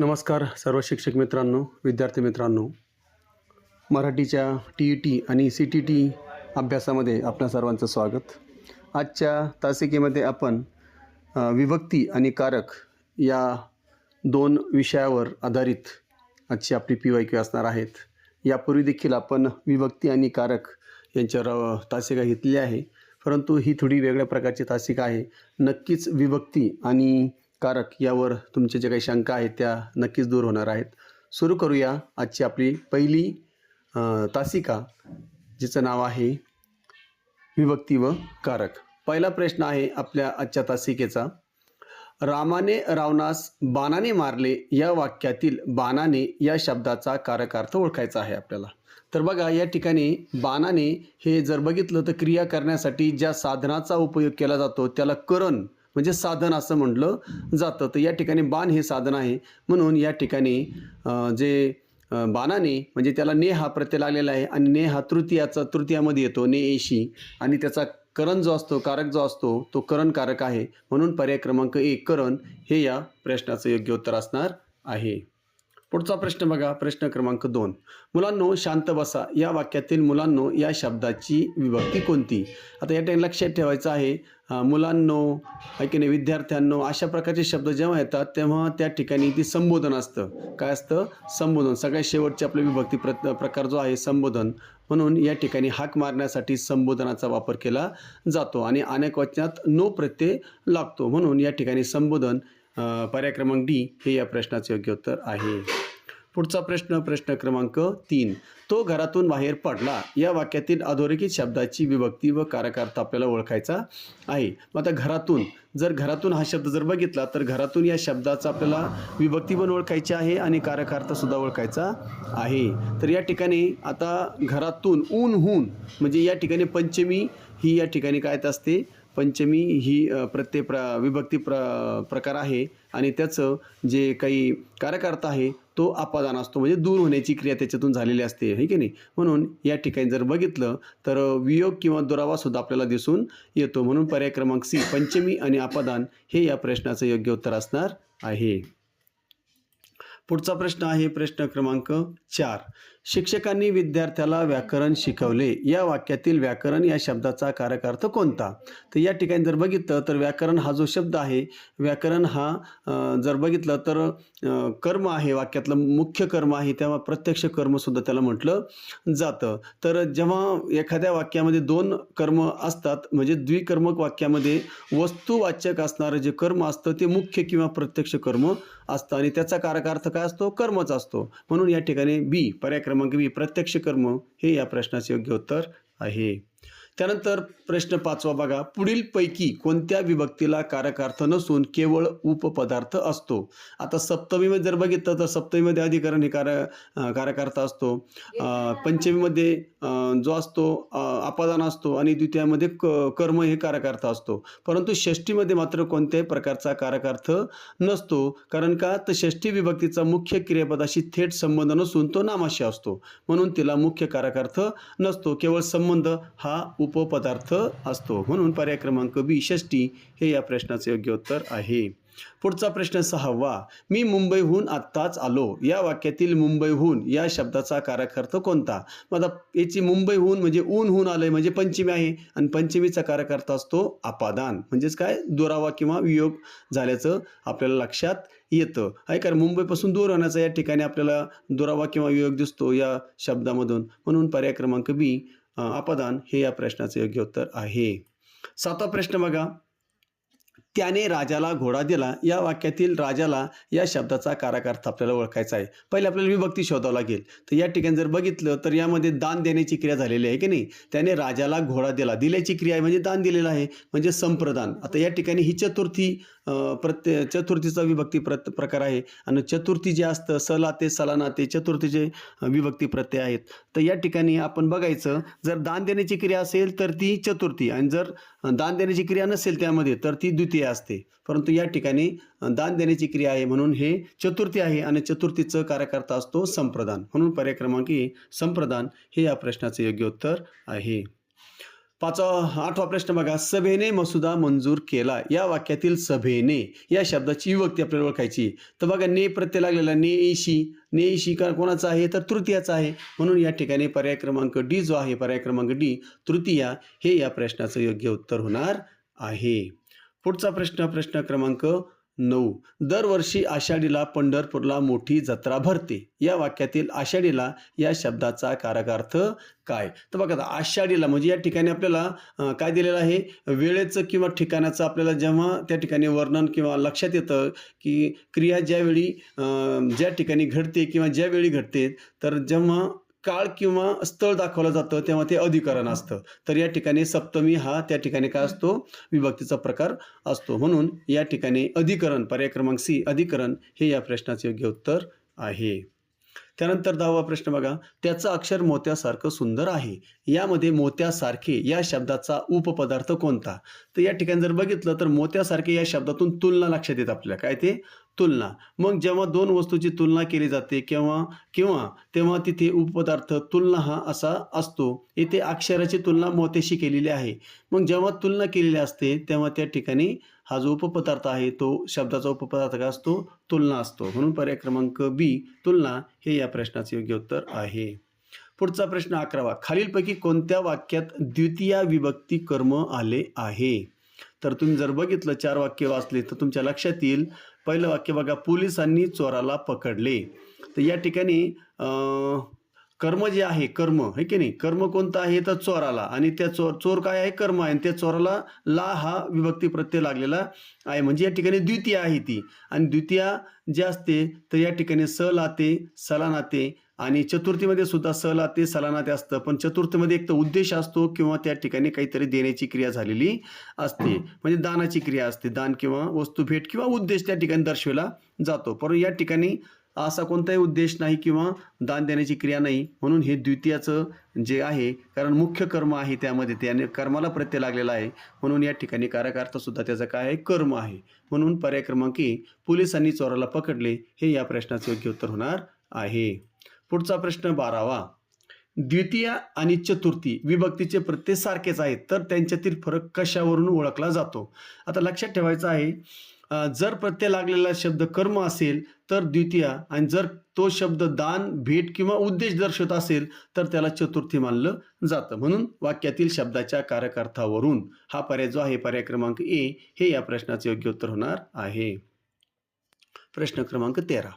नमस्कार सर्व शिक्षक मित्रांनो, विद्यार्थी मित्रांनो. मराठीच्या TET आणि CTT अभ्यासामध्ये आपल्या सर्वांचं स्वागत. आजच्या तासिकेमध्ये आपण विभक्ती आणि कारक या दोन विषयावर आधारित आजची आपली PYQ असणार आहेत. यापूर्वी देखील आपण विभक्ती आणि कारक यांच्यावर तासिका घेतली आहे, परंतु ही थोडी वेगळ्या प्रकारची तासिका आहे. नक्कीच विभक्ती आणि कारक यावर तुमचे जे काही शंका आहेत त्या नक्कीच दूर होणार आहेत. सुरू करूया आजची आपली पहिली तासिका, जिचं नाव आहे विभक्ती व कारक. पहिला प्रश्न आहे आपल्या आजच्या तासिकेचा. रामाने रावणास बाणाने मारले या वाक्यातील बाणाने या शब्दाचा कारकार्थ ओळखायचा आहे आपल्याला. तर बघा, या ठिकाणी बाणाने हे जर बघितलं तर क्रिया करण्यासाठी ज्या साधनाचा उपयोग केला जातो त्याला करण म्हणजे साधन असं म्हटलं जातं. तर या ठिकाणी बाण हे साधन आहे, म्हणून या ठिकाणी जे बाणाने म्हणजे त्याला ने हा प्रत्यय लागलेला आहे आणि ने हा तृतीयामध्ये येतो, ने एशी, आणि त्याचा करण जो असतो, कारक जो असतो तो करण कारक आहे. म्हणून पर्याय क्रमांक 1 करण हे या प्रश्नाचं योग्य उत्तर असणार आहे. पुढचा प्रश्न बघा, प्रश्न क्रमांक 2. मुलांनो शांत बसा या वाक्यातील मुलांनो या शब्दाची विभक्ती कोणती? आता या ठिकाणी लक्षात ठेवायचं आहे, मुलांनो की नाही, विद्यार्थ्यांनो, अशा प्रकारचे शब्द जेव्हा येतात तेव्हा त्या ठिकाणी ती संबोधन असतं. काय असतं? संबोधन. सगळ्यात शेवटची आपली विभक्ती प्रकार जो आहे संबोधन. म्हणून या ठिकाणी हाक मारण्यासाठी संबोधनाचा वापर केला जातो आणि अनेक वचनात नो प्रत्यय लागतो. म्हणून या ठिकाणी संबोधन पर्याय क्रमांक D हे या प्रश्नाचे योग्य उत्तर आहे. पुढचा प्रश्न, प्रश्न क्रमांक 3. तो घरातून बाहेर पडला या वाक्यातील अधोरेखित शब्दाची विभक्ती व कारकार्थ आपल्याला ओळखायचा आहे. मग आता घरातून, जर घरातून हा शब्द जर बघितला तर घरातून या शब्दाचा आपल्याला विभक्ती पण ओळखायची आहे आणि कारकार्थ सुद्धा ओळखायचा आहे. तर या ठिकाणी आता घरातून ऊनहून म्हणजे या ठिकाणी पंचमी ही या ठिकाणी काय असते? पंचमी ही विभक्ती प्रकार आहे आणि त्याचं जे काही कारकार्थ आहे तो अपादान असतो, म्हणजे दूर होण्याची क्रिया त्याच्यातून झालेली असते, है की नाही. म्हणून या ठिकाणी जर बघितलं तर वियोग किंवा दुरावा सुद्धा आपल्याला दिसून येतो. म्हणून पर्याय क्रमांक C पंचमी आणि अपादान हे या प्रश्नाचं योग्य उत्तर असणार आहे. पुढचा प्रश्न आहे प्रश्न क्रमांक 4. शिक्षकांनी विद्यार्थ्याला व्याकरण शिकवले या वाक्यातील व्याकरण या शब्दाचा कारकार्थ कोणता? तर या ठिकाणी जर बघितलं तर व्याकरण हा जो शब्द आहे, व्याकरण हा जर बघितलं तर कर्म आहे, वाक्यातलं मुख्य कर्म आहे, तेव्हा प्रत्यक्ष कर्मसुद्धा त्याला म्हटलं जातं. तर जेव्हा एखाद्या वाक्यामध्ये 2 कर्म असतात म्हणजे द्विकर्मक वाक्यामध्ये वस्तुवाचक असणारं जे कर्म असतं ते मुख्य किंवा प्रत्यक्ष कर्म असतं आणि त्याचा कारकार्थ काय असतो? कर्मच असतो. म्हणून या ठिकाणी B पर्याय क्रमांक B प्रत्यक्ष कर्म हे या प्रश्नाचे योग्य उत्तर आहे. त्यानंतर प्रश्न 5वा बघा. पुढील पैकी कोणत्या विभक्तीला कारकार्थ नसून केवळ उपपदार्थ असतो? आता सप्तमीमध्ये जर बघितलं तर सप्तमीमध्ये अधिकरण हे कारकार्थ असतो, पंचमीमध्ये जो असतो अपादान असतो आणि द्वितीयामध्ये कर्म हे कारकार्थ असतो. परंतु षष्टीमध्ये मात्र कोणत्याही प्रकारचा कारकार्थ नसतो. कारण का? तर षष्ठी विभक्तीचा मुख्य क्रियापदाशी थेट संबंध नसून तो नामाशी असतो, म्हणून तिला मुख्य कारकार्थ नसतो, केवळ संबंध हा उपपदार्थ असतो. म्हणून पर्याय क्रमांक B षष्टी हे या प्रश्नाचे योग्य उत्तर आहे. पुढचा प्रश्न 6वा. मी मुंबईहून आत्ताच आलो या वाक्यातील मुंबईहून या शब्दाचा कारकार्थ कोणता? मग आता याची मुंबईहून म्हणजे ऊनहून आलंय म्हणजे पंचमी आहे आणि पंचमीचा कारकार्थ असतो अपादान, म्हणजेच काय? दुरावा किंवा वियोग झाल्याचं आपल्याला लक्षात येतं आहे. कारण मुंबईपासून दूर होण्याचा या ठिकाणी आपल्याला दुरावा किंवा वियोग दिसतो या शब्दामधून. म्हणून पर्याय क्रमांक B अपादान हे या प्रश्नाचे योग्य उत्तर आहे. 7वा प्रश्न बघा. त्याने राजाला घोडा दिला या वाक्यातील राजाला या शब्दाचा कारकार्थ आपल्याला ओळखायचा आहे. पहिले आपल्याला विभक्ती शोधावं लागेल. तर या ठिकाणी जर बघितलं तर यामध्ये दान देण्याची क्रिया झालेली आहे की नाही. त्याने राजाला घोडा दिला, दिल्याची क्रिया आहे म्हणजे दान दिलेलं आहे म्हणजे संप्रदान. आता या ठिकाणी ही चतुर्थीचा विभक्ती प्रकार आहे आणि चतुर्थी जे असतं सलाते सलानाते चतुर्थीचे विभक्ती प्रत्यय आहेत. तर या ठिकाणी आपण बघायचं, जर दान देण्याची क्रिया असेल तर ती चतुर्थी आणि जर दान देण्याची क्रिया नसेल त्यामध्ये तर ती द्वितीय असते. परंतु या ठिकाणी दान देण्याची क्रिया आहे म्हणून हे चतुर्थी आहे आणि चतुर्थीचं कारकार्थ असतो संप्रदान. म्हणून पर्याय क्रमांक संप्रदान हे या प्रश्नाचे योग्य उत्तर आहे. आठवा प्रश्न बघा, सभेने मसुदा मंजूर केला. या वाक्यातील सभेने या शब्दाची विभक्ती आपल्याला ओळखायची. तर बघा, ने प्रत्यय लागलेला नेईशी का कोणाचा आहे, तर तृतीयाचा आहे. म्हणून या ठिकाणी पर्याय क्रमांक डी जो आहे, पर्याय क्रमांक डी तृतीया, हे या प्रश्नाचं योग्य उत्तर होणार आहे. पुढचा प्रश्न क्रमांक 9. दरवर्षी आषाढीला पंढरपूरला मोठी जत्रा भरते. या वाक्यातील आषाढीला या शब्दाचा कारकार्थ काय? तर बघा, आषाढीला म्हणजे या ठिकाणी आपल्याला काय दिलेलं आहे, वेळेचं किंवा ठिकाणाचं आपल्याला जेव्हा त्या ठिकाणी वर्णन किंवा लक्षात येतं की क्रिया ज्यावेळी ज्या ठिकाणी घडते किंवा ज्यावेळी घडते, तर जेव्हा काळ किंवा स्थळ दाखवलं जातं तेव्हा ते अधिकरण असतं. तर या ठिकाणी सप्तमी हा त्या ठिकाणी काय असतो, विभक्तीचा प्रकार असतो. म्हणून या ठिकाणी अधिकरण, पर्याय क्रमांक सी अधिकरण, हे या प्रश्नाचे योग्य उत्तर आहे. त्यानंतर 10वा प्रश्न बघा, त्याचं अक्षर मोत्यासारखं सुंदर आहे. यामध्ये मोत्यासारखे या शब्दाचा उपपदार्थ कोणता? तर या ठिकाणी जर बघितलं तर मोत्यासारखे या शब्दातून तुलना लक्षात येते आपल्याला. काय ते? तुलना. मग जेव्हा दोन वस्तूची तुलना केली जाते तेव्हा तिथे उपपदार्थ तुलना हा असा असतो. इथे अक्षराची तुलना मोत्याशी केलेली आहे. मग जेव्हा तुलना केलेली असते तेव्हा त्या ठिकाणी हा जो उपपदार्थ आहे तो शब्दाचा उपपदार्थ काय असतो? तुलना असतो. म्हणून पर्याय क्रमांक बी तुलना हे या प्रश्नाचे योग्य उत्तर आहे. पुढचा प्रश्न 11वा, खालीलपैकी कोणत्या वाक्यात द्वितीया विभक्ती कर्म आले आहे? तर तुम्ही जर बघितलं 4 वाक्य वाचले तर तुमच्या लक्षात येईल. पहिलं वाक्य बघा, पोलिसांनी चोराला पकडले. तर या ठिकाणी कर्म जे आहे, कर्म आहे की नाही, कर्म कोणतं आहे तर चोराला, आणि त्या चोर काय आहे, कर्म आहे, आणि त्या चोराला ला हा विभक्ती प्रत्यय लागलेला आहे. म्हणजे या ठिकाणी द्वितीया आहे ती, आणि द्वितीया जे असते तर या ठिकाणी स लाते, सला नाते, आणि चतुर्थीमध्ये सुद्धा स लाते, सला नाते असतं. पण चतुर्थीमध्ये एक तर उद्देश असतो किंवा त्या ठिकाणी काहीतरी देण्याची क्रिया झालेली असते, म्हणजे दानाची क्रिया असते. दान किंवा वस्तू भेट किंवा उद्देश त्या ठिकाणी दर्शविला जातो. परंतु या ठिकाणी असा कोणताही उद्देश नाही किंवा दान देण्याची क्रिया नाही. म्हणून हे द्वितीयाचं जे आहे, कारण मुख्य कर्म आहे त्यामध्ये, त्याने कर्माला प्रत्यय लागलेला आहे. म्हणून या ठिकाणी कारकार्थ सुद्धा त्याचं काय आहे, कर्म आहे. म्हणून पर्याय क्रमांक ए पोलिसांनी चोराला पकडले हे या प्रश्नाचे योग्य उत्तर होणार आहे. पुढचा प्रश्न 12वा, द्वितीया आणि चतुर्थी विभक्तीचे प्रत्यय सारखेच आहेत, तर त्यांच्यातील फरक कशावरून ओळखला जातो? आता लक्षात ठेवायचं आहे, जर प्रत्यय लागलेला शब्द कर्म असेल तर द्वितीया, आणि जर तो शब्द दान, भेट किंवा उद्देश दर्शवत असेल तर त्याला चतुर्थी मानलं जातं. म्हणून वाक्यातील शब्दाच्या कारकार्थावरून हा पर्याय जो आहे, पर्याय क्रमांक ए, हे या प्रश्नाचे योग्य उत्तर होणार आहे. प्रश्न क्रमांक 13,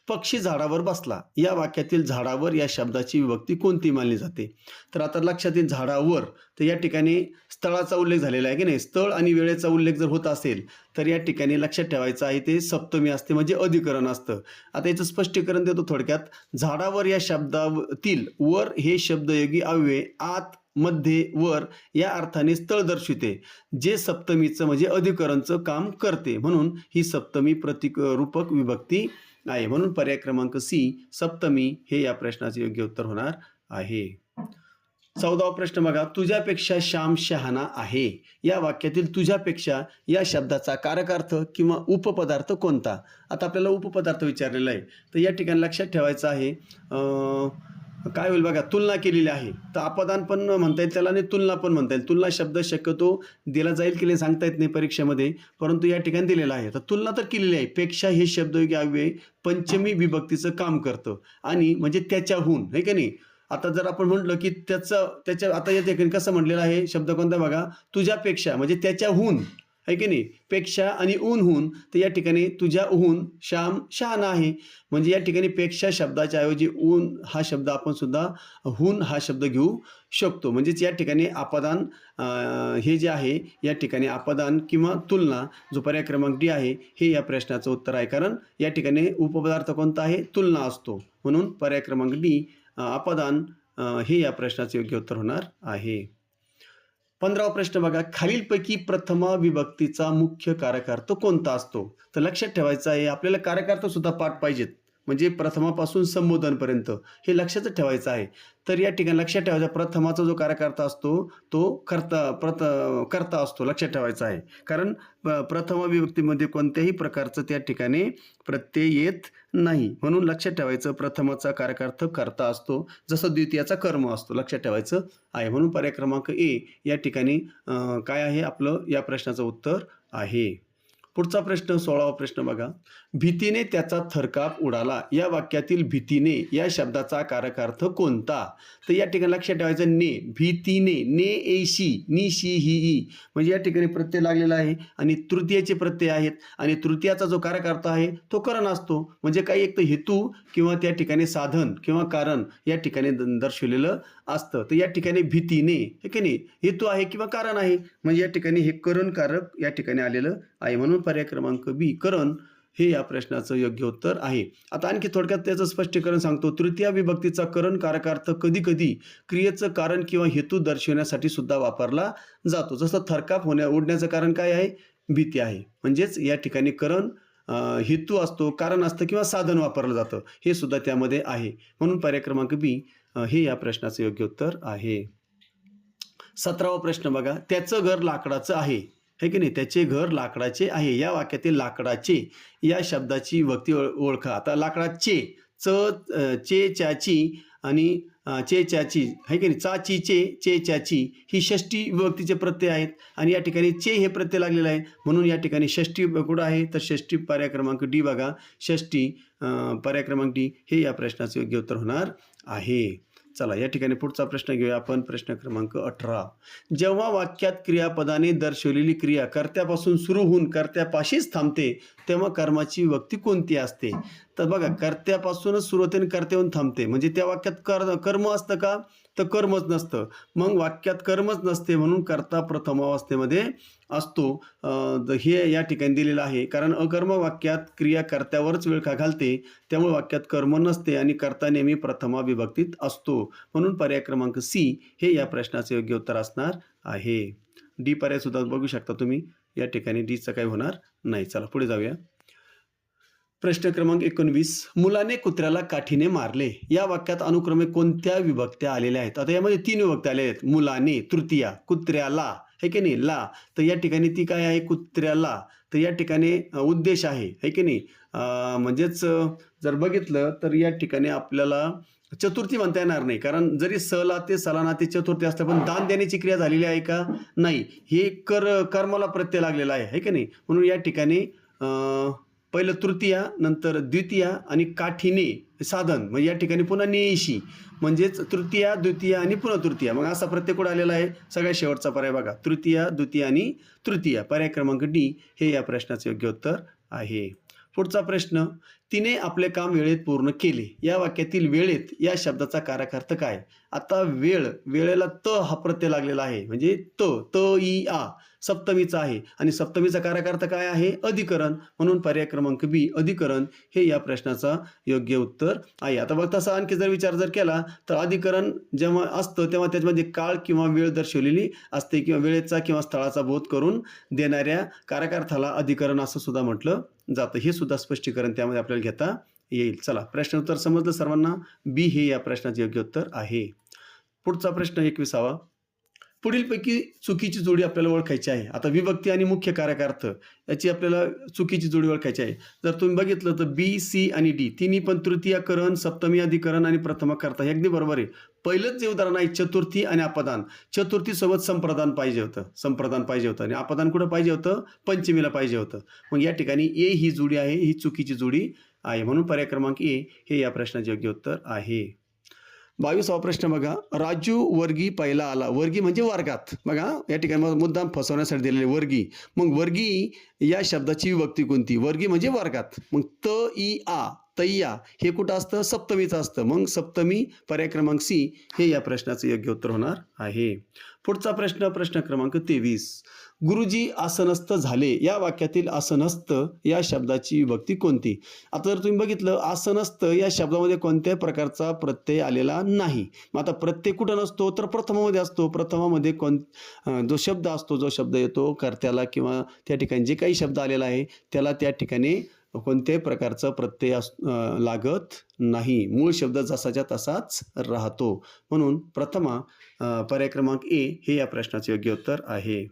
पक्षी झाडावर बसला. या वाक्यातील झाडावर या शब्दाची विभक्ती कोणती मानली जाते? तर आता लक्षात येईल, झाडावर, तर या ठिकाणी स्थळाचा उल्लेख झालेला आहे की नाही, स्थळ आणि वेळेचा उल्लेख जर होत असेल तर या ठिकाणी लक्षात ठेवायचं आहे ते सप्तमी असते, म्हणजे अधिकरण असतं. आता याचं स्पष्टीकरण देतो थोडक्यात. झाडावर या शब्दातील वर हे शब्दयोगी अव्यय आत, मध्ये, वर या अर्थाने स्थळ दर्शविते, जे सप्तमीचं म्हणजे अधिकरणचं काम करते. म्हणून ही सप्तमी प्रतीक रूपक विभक्ती आहे. म्हणून पर्याय क्रमांक सी सप्तमी हे या प्रश्नाचे योग्य उत्तर होणार आहे. 14वा प्रश्न बघा, तुझ्यापेक्षा श्याम शहाणा आहे. या वाक्यातील तुझ्यापेक्षा या शब्दाचा कारकार्थ किंवा उपपदार्थ कोणता? आता आपल्याला उपपदार्थ विचारलेला आहे, तर या ठिकाणी लक्षात ठेवायचं आहे, काय होईल बघा, तुलना केलेली आहे, तर अपदान पण म्हणता येईल त्याला आणि तुलना पण म्हणता येईल. तुलना शब्द शक्यतो दिला जाईल की नाही सांगता येत नाही परीक्षेमध्ये, परंतु या ठिकाणी दिलेला आहे. तर तुलना तर केलेली आहे. पेक्षा हे शब्दयोगी अव्यय पंचमी विभक्तीचं काम करतं, आणि म्हणजे त्याच्याहून, आहे की नाही. आता जर आपण म्हटलं की त्याच्या आता या ठिकाणी कसं म्हटलेलं आहे, शब्द कोणता बघा, तुझ्यापेक्षा म्हणजे त्याच्याहून, आहे की नाही, पेक्षा आणि ऊनहून, तर या ठिकाणी तुझ्याहून श्याम शहाणा आहे. म्हणजे या ठिकाणी पेक्षा शब्दाच्या ऐवजी ऊन हा शब्द आपण सुद्धा हून हा शब्द घेऊ शकतो. म्हणजेच या ठिकाणी अपदान हे जे आहे, या ठिकाणी अपदान किंवा तुलना जो पर्याय क्रमांक डी आहे हे या प्रश्नाचं उत्तर आहे. कारण या ठिकाणी उपपदार्थ कोणता आहे, तुलना असतो. म्हणून पर्याय क्रमांक डी अपदान हे या प्रश्नाचे योग्य उत्तर होणार आहे. 15वा प्रश्न बघा, खालीलपैकी प्रथमा विभक्तीचा मुख्य कारकार्थ कोणता असतो? तर लक्षात ठेवायचं आहे, आपल्याला कारकार्थ सुद्धा पाठ पाहिजेत. म्हणजे प्रथमापासून संबोधनपर्यंत हे लक्षात ठेवायचं आहे. तर या ठिकाणी लक्षात ठेवायचं प्रथमाचा जो कार्यकर्ता असतो तो कर्ता असतो, लक्षात ठेवायचा आहे. कारण प्रथम विभक्तीमध्ये कोणत्याही प्रकारचं त्या ठिकाणी प्रत्यय येत नाही, म्हणून लक्षात ठेवायचं प्रथमाचा कार्यकर्ता कर्ता असतो, जसं द्वितीयाचा कर्म असतो, लक्षात ठेवायचं आहे. म्हणून पर्याय क्रमांक ए या ठिकाणी काय आहे आपलं या प्रश्नाचं उत्तर आहे. पुढचा प्रश्न 16वा प्रश्न बघा. भीतीने त्याचा थरकाप उडाला या वाक्यातील भीतीने या शब्दाचा कारकार्थ कोणता? तर या ठिकाणी लक्षात ठेवायचं ने, भीतीने, ने एशी, नि शी ही ई, म्हणजे या ठिकाणी प्रत्यय लागलेला आहे आणि तृतीयाचे प्रत्यय आहेत आणि तृतीयाचा जो कारकार्थ आहे तो करण असतो. म्हणजे काही एक तर हेतू किंवा त्या ठिकाणी साधन किंवा कारण या ठिकाणी दर्शवलेलं असतं. तर या ठिकाणी भीतीने हे की नाही हेतू आहे किंवा कारण आहे, म्हणजे या ठिकाणी हे करणकारक या ठिकाणी आलेलं आहे. म्हणून पर्याय क्रमांक बी करण हे या प्रश्नाचं योग्य उत्तर आहे. आता आणखी थोडक्यात त्याचं स्पष्टीकरण सांगतो. तृतीय विभक्तीचा करण कारकार्थ कधी कधी क्रियेचं कारण किंवा हेतू दर्शवण्यासाठी सुद्धा वापरला जातो. जसं थरकाप उडण्याचं कारण काय आहे? भीती आहे. म्हणजेच या ठिकाणी करण हेतू असतो, कारण असतं किंवा साधन वापरलं जातं, हे सुद्धा त्यामध्ये आहे. म्हणून पर्याय क्रमांक बी हे या प्रश्नाचं योग्य उत्तर आहे. 17वा प्रश्न बघा. त्याचं घर लाकडाचं आहे, है की नाही? त्याचे घर लाकडाचे आहे या वाक्यातील लाकडाचे या शब्दाची विभक्ती ओळखा. आता लाकडाचे चे च्याची आणि चे च्याची है की नाही, चाची चे च्याची ही षष्टी विभक्तीचे प्रत्यय आहेत आणि या ठिकाणी चे हे प्रत्यय लागलेला आहे, म्हणून या ठिकाणी षष्टी कुठं आहे तर षष्टी पर्याय क्रमांक डी बघा. षष्टी पर्याय क्रमांक डी हे या प्रश्नाचे योग्य उत्तर होणार आहे. चला या ठिकाणी पुढचा प्रश्न घेऊया आपण. प्रश्न क्रमांक 18. जेव्हा वाक्यात क्रियापदाने दर्शवलेली क्रिया कर्त्यापासून सुरू होऊन कर्त्यापाशीच थांबते तेव्हा कर्माची विभक्ती कोणती असते? तर बघा, कर्त्यापासूनच सुरू होते आणि कर्त्याहून थांबते, म्हणजे त्या वाक्यात कर्म असतं का? तर कर्मच नसतं. मग वाक्यात कर्मच नसते म्हणून कर्ता प्रथमावस्थेमध्ये असतो, हे या ठिकाणी दिलेलं आहे. कारण अकर्म वाक्यात क्रिया कर्त्यावरच वेळ घालते, त्यामुळे वाक्यात कर्म नसते आणि कर्ता नेहमी प्रथमा विभक्तीत असतो. म्हणून पर्याय क्रमांक सी हे या प्रश्नाचे योग्य उत्तर असणार आहे. डी पर्याय सुद्धा बघू शकता तुम्ही, या ठिकाणी डीचं काही होणार नाही. चला पुढे जाऊया. प्रश्न क्रमांक 19. मुलाने कुत्र्याला काठीने मारले या वाक्यात अनुक्रमे कोणत्या विभक्त्या आलेल्या आहेत? आता यामध्ये 3 विभक्त्या आलेल्या आहेत. मुलाने तृतीया, कुत्र्याला है की नाही ला, तर या ठिकाणी ती काय आहे? कुत्र्याला. तर या ठिकाणी उद्देश आहे की नाही, म्हणजेच जर बघितलं तर या ठिकाणी आपल्याला चतुर्थी म्हणता येणार नाही, कारण जरी सला ते सलाना ते चतुर्थी असतं पण दान देण्याची क्रिया झालेली आहे का? नाही. हे कर्माला प्रत्यय लागलेला आहे की नाही, म्हणून या ठिकाणी पहिलं तृतीया, नंतर द्वितीया आणि काठीने साधन, म्हणजे या ठिकाणी पुन्हा नेशी, म्हणजेच तृतीया द्वितीया आणि पुन्हा तृतीया. मग असा प्रत्यय कुठं आलेला आहे? सगळ्यात शेवटचा पर्याय बघा, तृतीया द्वितीया आणि तृतीया. पर्याय क्रमांक डी हे या प्रश्नाचे योग्य उत्तर आहे. पुढचा प्रश्न. तिने आपले काम वेळेत पूर्ण केले या वाक्यातील वेळेत या शब्दाचा कारकार्थ काय? आता वेळेला त हा प्रत्यय लागलेला आहे, म्हणजे त ई आ सप्तमीचा आहे आणि सप्तमीचा कारकार्थ काय आहे? अधिकरण. म्हणून पर्याय क्रमांक बी अधिकरण हे या प्रश्नाचा योग्य उत्तर आहे. आता बघ तसा आणखी जर विचार जर केला तर अधिकरण जेव्हा असतं तेव्हा त्याच्यामध्ये काळ किंवा वेळ दर्शवलेली असते किंवा वेळेचा किंवा स्थळाचा बोध करून देणाऱ्या कारकार्थाला अधिकरण असं सुद्धा म्हटलं जातं. हे सुद्धा स्पष्टीकरण त्यामध्ये आपल्याला घेता येईल. चला प्रश्न उत्तर समजलं सर्वांना? बी हे या प्रश्नाचे योग्य उत्तर आहे. पुढचा प्रश्न 21वा. पुढीलपैकी चुकीची जोडी आपल्याला ओळखायची आहे. आता विभक्ती आणि मुख्य कारकार्थ याची आपल्याला चुकीची जोडी ओळखायची आहे. जर तुम्ही बघितलं तर बी सी आणि डी तिन्ही पण तृतीयकरण, सप्तमी अधिकरण आणि प्रथमकर्ता हे अगदी बरोबर आहे. पहिलंच जे उदाहरण आहे चतुर्थी आणि अपदान, चतुर्थीसोबत संप्रदान पाहिजे होतं आणि अपदान कुठं पाहिजे होतं? पंचमीला पाहिजे होतं. मग या ठिकाणी ए ही जोडी आहे, ही चुकीची जोडी आहे. म्हणून पर्याय क्रमांक ए हे या प्रश्नाचे योग्य उत्तर आहे. 22वा प्रश्न बघा. राजू वर्गी पहिला आला. वर्गी म्हणजे वर्गात. बघा या ठिकाणी मुद्दाम फसवण्यासाठी दिलेले वर्गी. मग वर्गी या शब्दाची विभक्ती कोणती? वर्गी म्हणजे वर्गात. मग त ई आ तय्या हे कुठं असतं? सप्तमीचं असतं. मग सप्तमी पर्याय क्रमांक सी हे या प्रश्नाचं योग्य उत्तर होणार आहे. पुढचा प्रश्न प्रश्न क्रमांक 23. गुरुजी आसनस्थ झाले या वाक्यातील आसनस्थ या शब्दाची विभक्ती कोणती? आता जर तुम्ही बघितलं आसनस्थ या शब्दामध्ये कोणत्याही प्रकारचा प्रत्यय आलेला नाही. मग आता प्रत्यय कुठं नसतो तर प्रथमामध्ये असतो. प्रथमामध्ये जो शब्द असतो, जो शब्द येतो कर्त्याला किंवा त्या ठिकाणी जे काही शब्द आलेला आहे त्याला त्या ठिकाणी कोणत्याही प्रकारचा प्रत्यय लागत नाही, मूळ शब्द जसाच्या तसाच राहतो. म्हणून प्रथमा पर्याय क्रमांक ए हे या प्रश्नाचे योग्य उत्तर आहे.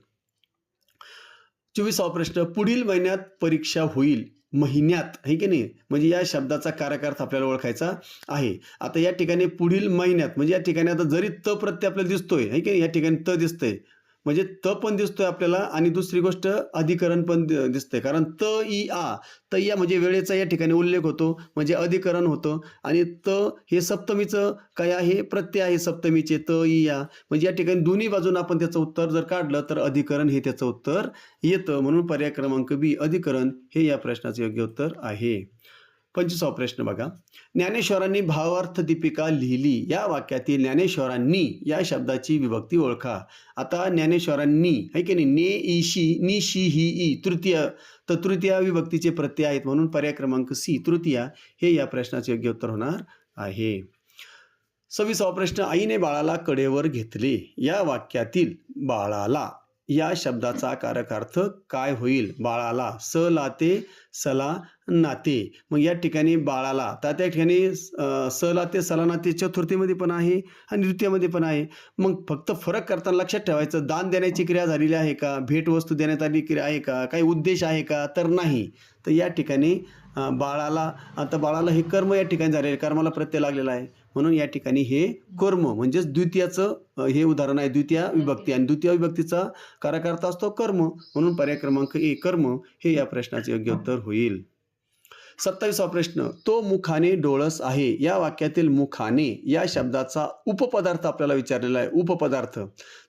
24वा प्रश्न, पुढील महिन्यात परीक्षा होईल. महिन्यात आहे की नाही, म्हणजे या शब्दाचा कारकार्थ आपल्याला ओळखायचा आहे. आता या ठिकाणी पुढील महिन्यात म्हणजे या ठिकाणी आता जरी त प्रत्यय आपल्याला दिसतोय आहे की नाही, या ठिकाणी त दिसतंय म्हणजे त पण दिसतोय आपल्याला आणि दुसरी गोष्ट अधिकरण पण दिसतंय. कारण त इ आ त या म्हणजे वेळेचा या ठिकाणी उल्लेख होतो म्हणजे अधिकरण होतं. आणि त हे सप्तमीचं काय आहे, प्रत्यय आहे सप्तमीचे त इ या, म्हणजे या ठिकाणी दोन्ही बाजून आपण त्याचं उत्तर जर काढलं तर अधिकरण हे त्याचं उत्तर येतं. म्हणून पर्याय क्रमांक बी अधिकरण हे या प्रश्नाचे योग्य उत्तर आहे. 25वा प्रश्न बघा, ज्ञानेश्वरांनी भावार्थ दीपिका लिहिली. या वाक्यातील ज्ञानेश्वरांनी या शब्दाची विभक्ती ओळखा. आता ज्ञानेश्वरांनी आहे की नाही, ने ईशी नि शी ही ई तृतीय, तर तृतीय विभक्तीचे प्रत्यय आहेत. म्हणून पर्याय क्रमांक सी तृतीय हे या प्रश्नाचे योग्य उत्तर होणार आहे. 26वा प्रश्न, आईने बाळाला कडेवर घेतले. या वाक्यातील बाळाला या शब्दाचा कारकार्थ काय होईल? बाळाला, स लाते सला नाते. मग या ठिकाणी बाळाला तर त्या ठिकाणी स लाते सला नाते चतुर्थीमध्ये पण आहे आणि द्वितीयमध्ये पण आहे. मग फक्त फरक करताना लक्षात ठेवायचं, दान देण्याची क्रिया झालेली आहे का, भेटवस्तू देण्यात आली क्रिया आहे का, काही उद्देश आहे का, तर नाही. तर या ठिकाणी बाळाला, आता बाळाला हे कर्म या ठिकाणी झालेलं, कर्माला प्रत्यय लागलेला आहे. म्हणून या ठिकाणी हे कर्म म्हणजेच द्वितीयाचं हे उदाहरण आहे, द्वितीय विभक्ती, आणि द्वितीय विभक्तीचा कारकार्थ असतो कर्म. म्हणून पर्याय क्रमांक ए कर्म हे या प्रश्नाचे योग्य उत्तर होईल. 27वा प्रश्न, तो मुखाने डोळस आहे. या वाक्यातील मुखाने या शब्दाचा उपपदार्थ आपल्याला विचारलेला आहे. उपपदार्थ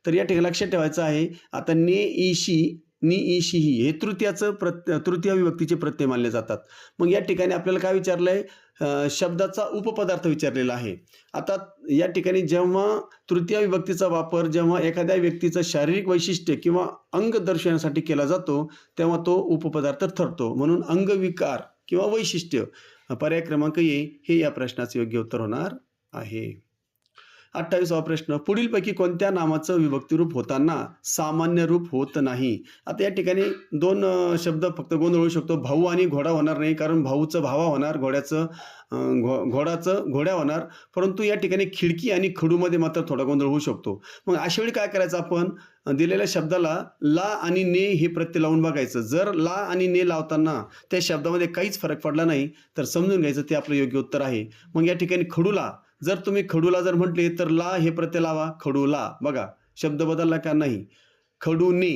तर या ठिकाणी लक्षात ठेवायचं आहे. आता ने ईशी नि ईशी ही हे तृतीय विभक्तीचे प्रत्यय मानले जातात. मग या ठिकाणी आपल्याला काय विचारलंय, शब्दाचा उपपदार्थ विचारलेला आहे. आता या ठिकाणी जेव्हा तृतीय विभक्तीचा वापर जेव्हा एखाद्या व्यक्तीचं शारीरिक वैशिष्ट्य किंवा अंग दर्शवण्यासाठी केला जातो तेव्हा तो उपपदार्थ ठरतो. म्हणून अंगविकार किंवा वैशिष्ट्य पर्याय क्रमांक ए हे या प्रश्नाचे योग्य उत्तर होणार आहे. 28वा प्रश्न, पुढीलपैकी कोणत्या नामाचं विभक्ती रूप होताना सामान्य रूप होत नाही? आता या ठिकाणी दोन शब्द फक्त गोंधळ होऊ शकतो. भाऊ आणि घोडा होणार नाही, कारण भाऊचं भावा होणार, घोड्याचं घोडाचं घोड्या होणार. परंतु या ठिकाणी खिडकी आणि खडूमध्ये मात्र थोडा गोंधळ होऊ शकतो. मग अशा वेळी काय करायचं, आपण दिलेल्या शब्दाला ला आणि ने हे प्रत्यय लावून बघायचं. जर ला आणि ने लावताना त्या शब्दामध्ये काहीच फरक पडला नाही तर समजून घ्यायचं ते आपलं योग्य उत्तर आहे. मग या ठिकाणी खडूला, जर तुम्ही खडूला जर म्हटले तर ला हे प्रत्यय लावा, खडूला. बघा शब्द बदलला का नाही. खडूने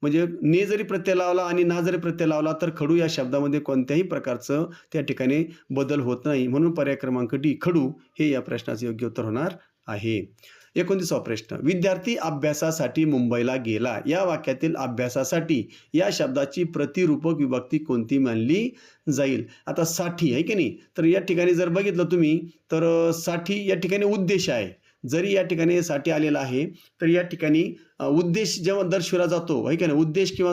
म्हणजे ने जरी प्रत्यय लावला आणि ना जरी प्रत्यय लावला तर खडू या शब्दामध्ये कोणत्याही प्रकारचं त्या ठिकाणी बदल होत नाही. म्हणून पर्याय क्रमांक डी खडू हे या प्रश्नाचे योग्य उत्तर होणार आहे. 29वा प्रश्न, विद्यार्थी अभ्यासासाठी मुंबईला गेला. या वाक्यातील अभ्यासासाठी या शब्दाची प्रतिरूपक विभक्ती कोणती मानली जाईल? आता साठी आहे की नाही, तर या ठिकाणी जर बघितलं तुम्ही तर साठी या ठिकाणी उद्देश आहे. जरी या ठिकाणी साठी आलेला आहे तर या ठिकाणी उद्देश जेव्हा दर्शविला जातो आहे की नाही, उद्देश किंवा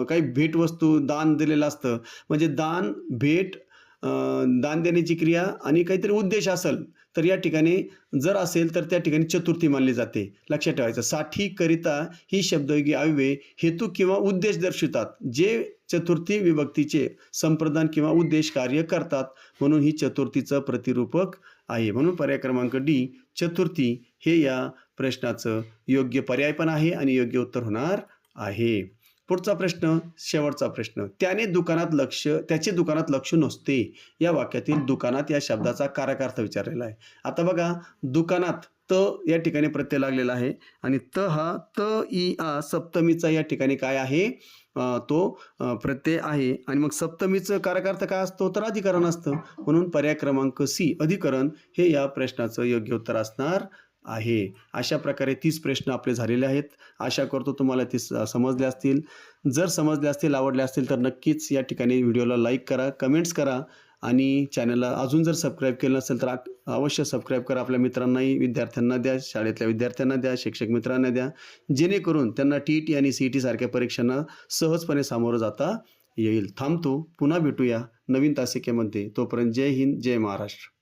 काही भेटवस्तू दान दिलेलं असतं, म्हणजे दान भेट दान देण्याची क्रिया आणि काहीतरी उद्देश असेल तर या ठिकाणी जर असेल तर त्या ठिकाणी चतुर्थी मानली जाते. लक्षात ठेवायचं, साठी करिता ही शब्दयोगी अव्यये हेतू किंवा उद्देश दर्शवितात जे चतुर्थी विभक्तीचे संप्रदान किंवा उद्देश कार्य करतात. म्हणून ही चतुर्थीचं प्रतिरूपक आहे. म्हणून पर्याय क्रमांक डी चतुर्थी हे या प्रश्नाचं योग्य पर्याय पण आहे आणि योग्य उत्तर होणार आहे. पुढचा प्रश्न, शेवटचा प्रश्न, त्याचे दुकानात लक्ष नसते. या वाक्यातील दुकानात या शब्दाचा कारकार्थ विचारलेला आहे. आता बघा, दुकानात त या ठिकाणी प्रत्यय लागलेला आहे आणि त हा त इ आ सप्तमीचा या ठिकाणी काय आहे, तो प्रत्यय आहे. आणि मग सप्तमीचं कारकार्थ काय असतो तर अधिकरण असतं. म्हणून पर्याय क्रमांक सी अधिकरण हे या प्रश्नाचं योग्य उत्तर असणार आहे. अशा प्रकारे 30 प्रश्न आपले झालेले आहेत. आशा करतो तुम्हाला ते समजले असतील. जर समजले असतील, आवडले असतील तर नक्कीच या ठिकाणी व्हिडिओला लाईक करा, कमेंट्स करा आणि चॅनलला अजून जर सबस्क्राईब केलं नसेल तर अवश्य सबस्क्राईब करा. आपल्या मित्रांनाही, विद्यार्थ्यांना द्या, शाळेतल्या विद्यार्थ्यांना द्या, शिक्षक मित्रांना द्या, जेणेकरून त्यांना TET आणि CET सारख्या परीक्षांना सहजपणे सामोरं जाता येईल. थांबतो, पुन्हा भेटूया नवीन तासिकेमध्ये. तोपर्यंत जय हिंद, जय महाराष्ट्र.